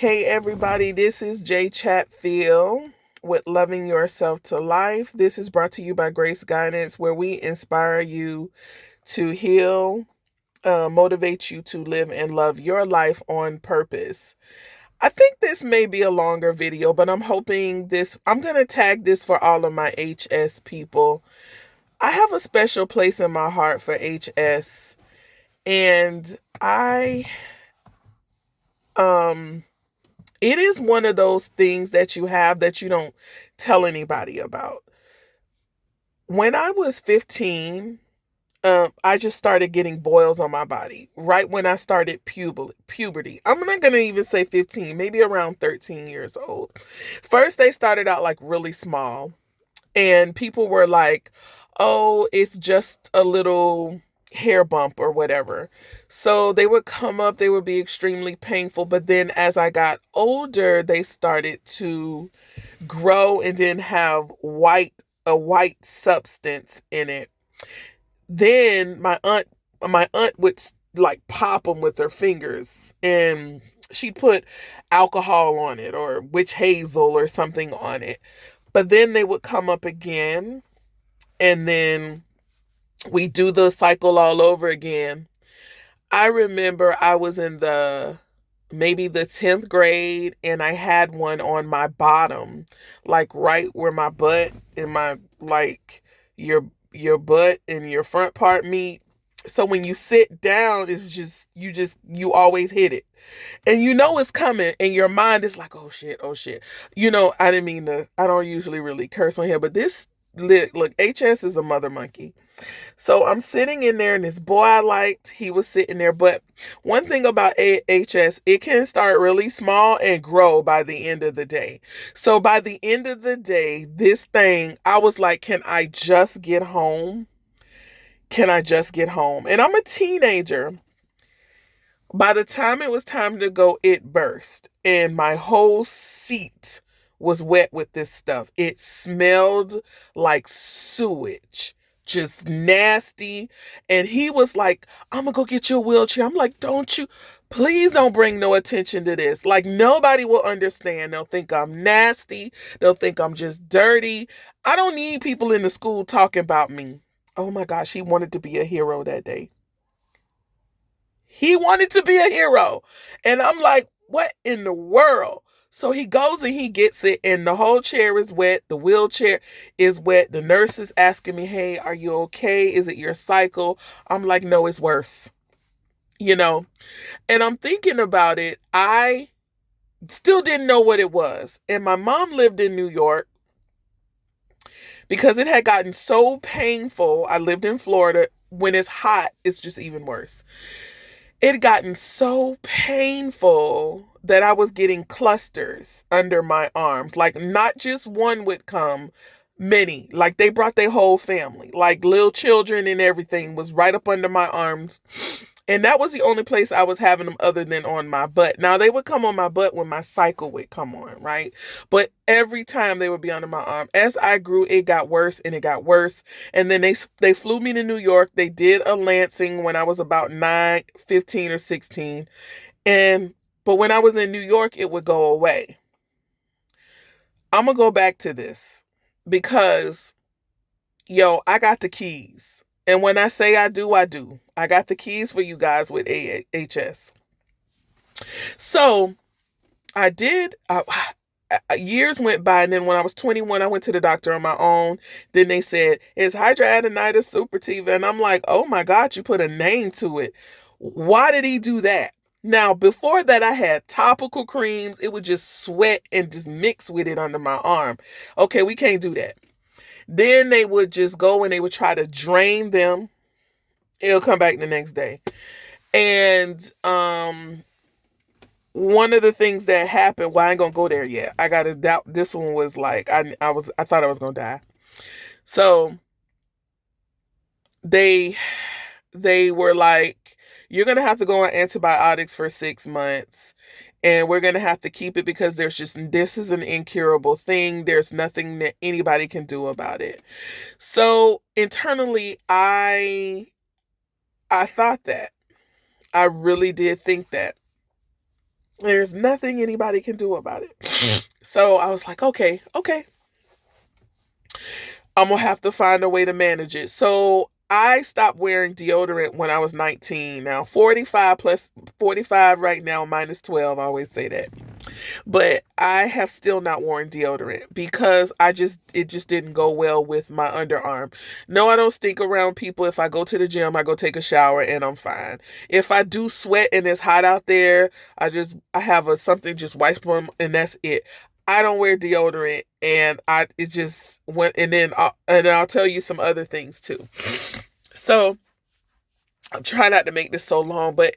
Hey everybody, this is Jay Chatfield with Loving Yourself to Life. This is brought to you by Grace Guidance, where we inspire you to heal, motivate you to live and love your life on purpose. I think this may be a longer video, but I'm going to tag this for all of my HS people. I have a special place in my heart for HS, and um, it is one of those things that you have that you don't tell anybody about. When I was 15, I just started getting boils on my body right when I started puberty. I'm not going to even say 15, maybe around 13 years old. First, they started out like really small, and people were like, oh, it's just a little hair bump or whatever. So they would come up, they would be extremely painful. But then as I got older, they started to grow and then have a white substance in it. Then my aunt would like pop them with her fingers, and she'd put alcohol on it or witch hazel or something on it. But then they would come up again, and then we do the cycle all over again. I remember I was in maybe the 10th grade, and I had one on my bottom, like right where my butt and my like your butt and your front part meet. So when you sit down, it's you always hit it. And you know it's coming, and your mind is like, oh shit, oh shit. I don't usually really curse on here, but look, HS is a mother monkey. So I'm sitting in there, and this boy I liked, he was sitting there. But one thing about HS, it can start really small and grow by the end of the day. So by the end of the day, this thing, I was like, can I just get home? Can I just get home? And I'm a teenager. By the time it was time to go, it burst, and my whole seat was wet with this stuff. It smelled like sewage, just nasty. And he was like, I'm gonna go get you a wheelchair. I'm like, please don't bring no attention to this. Like, nobody will understand. They'll think I'm nasty. They'll think I'm just dirty. I don't need people in the school talking about me. Oh my gosh, he wanted to be a hero that day. He wanted to be a hero. And I'm like, what in the world? So he goes and he gets it, and the whole chair is wet. The wheelchair is wet. The nurse is asking me, hey, are you okay? Is it your cycle? I'm like, no, it's worse. You know? And I'm thinking about it. I still didn't know what it was. And my mom lived in New York because it had gotten so painful. I lived in Florida. When it's hot, it's just even worse. It had gotten so painful that I was getting clusters under my arms. Like, not just one would come, many. Like, they brought their whole family, like little children and everything was right up under my arms. And that was the only place I was having them other than on my butt. Now, they would come on my butt when my cycle would come on, right? But every time they would be under my arm. As I grew, it got worse and it got worse. And then they flew me to New York. They did a lancing when I was about 15 or 16. But when I was in New York, it would go away. I'm going to go back to this because, I got the keys. And when I say I do, I do. I got the keys for you guys with HS. So I did. Years went by, and then when I was 21, I went to the doctor on my own. Then they said, it's hidradenitis suppurativa. And I'm like, oh my God, you put a name to it. Why did he do that? Now, before that, I had topical creams. It would just sweat and just mix with it under my arm. Okay, we can't do that. Then they would just go and they would try to drain them. It'll come back the next day. And one of the things that happened, well, I ain't gonna go there yet. I gotta doubt. This one was like I thought I was gonna die. So they were like, you're gonna have to go on antibiotics for 6 months, and we're gonna have to keep it because this is an incurable thing. There's nothing that anybody can do about it. So internally, I thought that. I really did think that. There's nothing anybody can do about it. So I was like, okay, I'm gonna have to find a way to manage it. So I stopped wearing deodorant when I was 19. Now 45 plus 45 right now minus 12. I always say that. But I have still not worn deodorant because it just didn't go well with my underarm. No, I don't stink around people. If I go to the gym, I go take a shower and I'm fine. If I do sweat and it's hot out there, I have a something just wipe them and that's it. I don't wear deodorant and it just went and then I'll tell you some other things too. So I'm trying not to make this so long, but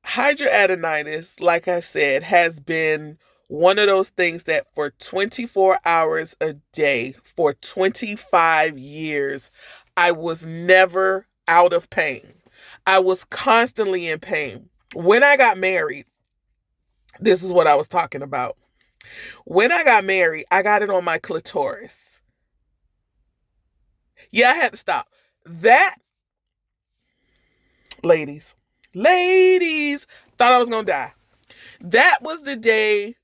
hidradenitis, like I said, has been one of those things that for 24 hours a day, for 25 years, I was never out of pain. I was constantly in pain. When I got married, this is what I was talking about. When I got married, I got it on my clitoris. Yeah, I had to stop. That, ladies, thought I was going to die. That was the day,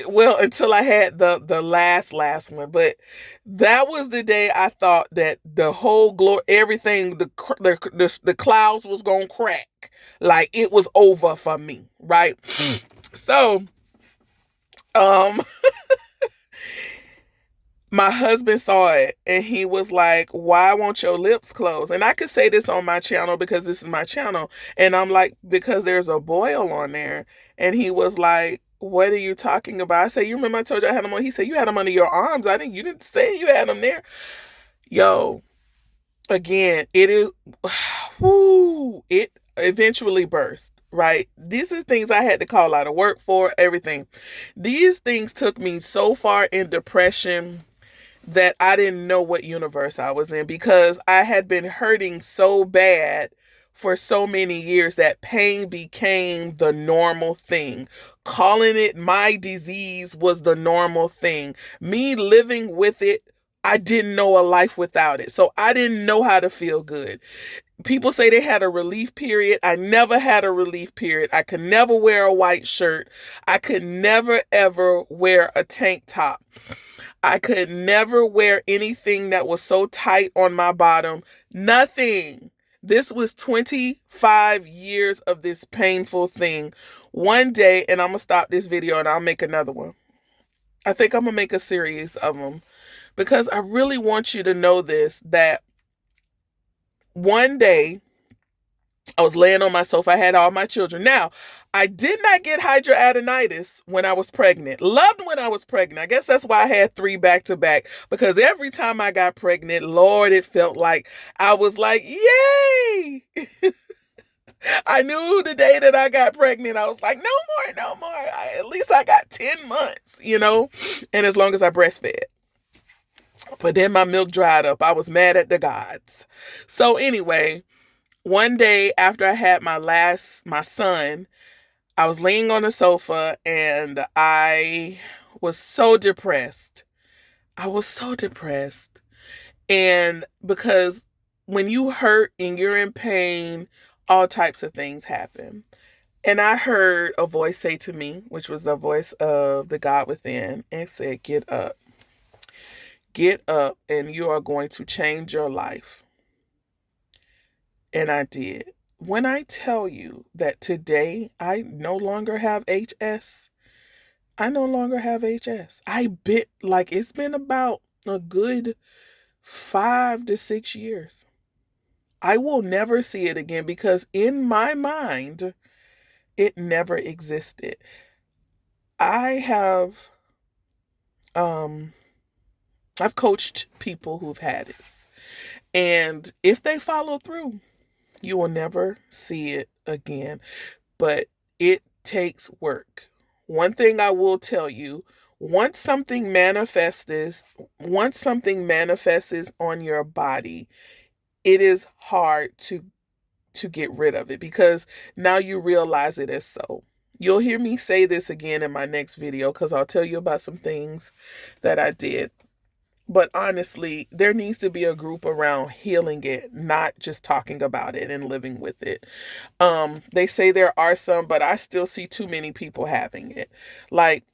well, until I had the last one, but that was the day I thought that the whole glory, everything, the clouds was gonna crack, like it was over for me, right? So, um, my husband saw it and he was like, "Why won't your lips close?" And I could say this on my channel because this is my channel, and I'm like, because there's a boil on there, and he was like, "What are you talking about?" I said, "You remember I told you I had them on?" He said, "You had them under your arms. You didn't say you had them there." Yo, again, it is, whoo, it eventually burst, right? These are things I had to call out of work for, everything. These things took me so far in depression that I didn't know what universe I was in because I had been hurting so bad for so many years that pain became the normal thing. Calling it my disease was the normal thing. Me living with it, I didn't know a life without it. So I didn't know how to feel good. People say they had a relief period. I never had a relief period. I could never wear a white shirt. I could never ever wear a tank top. I could never wear anything that was so tight on my bottom. Nothing. This was 25 years of this painful thing. One day, and I'm going to stop this video and I'll make another one. I think I'm going to make a series of them because I really want you to know this, that one day I was laying on my sofa. I had all my children. Now, I did not get hidradenitis when I was pregnant. Loved when I was pregnant. I guess that's why I had 3 back to back. Because every time I got pregnant, Lord, it felt like I was like, yay! I knew the day that I got pregnant, I was like, no more. At least I got 10 months, and as long as I breastfed. But then my milk dried up. I was mad at the gods. So anyway, one day after I had my son, I was laying on the sofa and I was so depressed. And because when you hurt and you're in pain, all types of things happen. And I heard a voice say to me, which was the voice of the God within, and said, "Get up. Get up and you are going to change your life." And I did. When I tell you that today I no longer have HS, it's been about a good 5 to 6 years. I will never see it again because in my mind, it never existed. I've coached people who've had this. And if they follow through, you will never see it again. But it takes work. One thing I will tell you, once something manifests on your body, it is hard to get rid of it because now you realize it as so. You'll hear me say this again in my next video because I'll tell you about some things that I did. But honestly, there needs to be a group around healing it, not just talking about it and living with it. They say there are some, but I still see too many people having it. Like,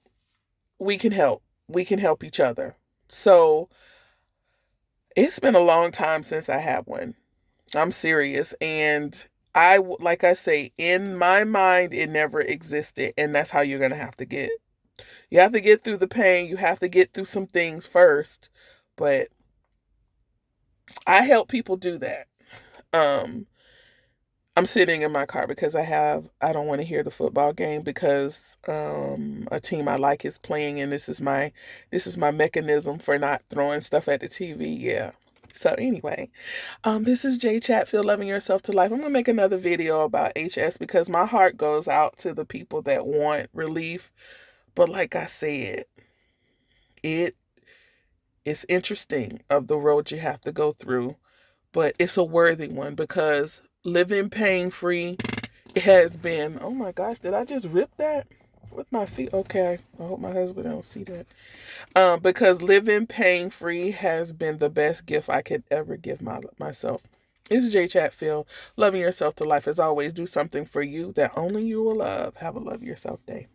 we can help. We can help each other. So it's been a long time since I had one. I'm serious. And like I say, in my mind, it never existed. And that's how you're going to have to get. You have to get through the pain. You have to get through some things first. But I help people do that. Um, I'm sitting in my car because I don't want to hear the football game because a team I like is playing, and this is my mechanism for not throwing stuff at the TV. Yeah. So anyway, this is Jay Chatfield, Loving Yourself to Life. I'm gonna make another video about HS because my heart goes out to the people that want relief. But like I said, it is interesting of the road you have to go through, but it's a worthy one because living pain free has been. Oh my gosh, did I just rip that with my feet? Okay, I hope my husband don't see that. Because living pain free has been the best gift I could ever give myself. This is Jay Chatfield, Loving Yourself to Life. As always, do something for you that only you will love. Have a love yourself day.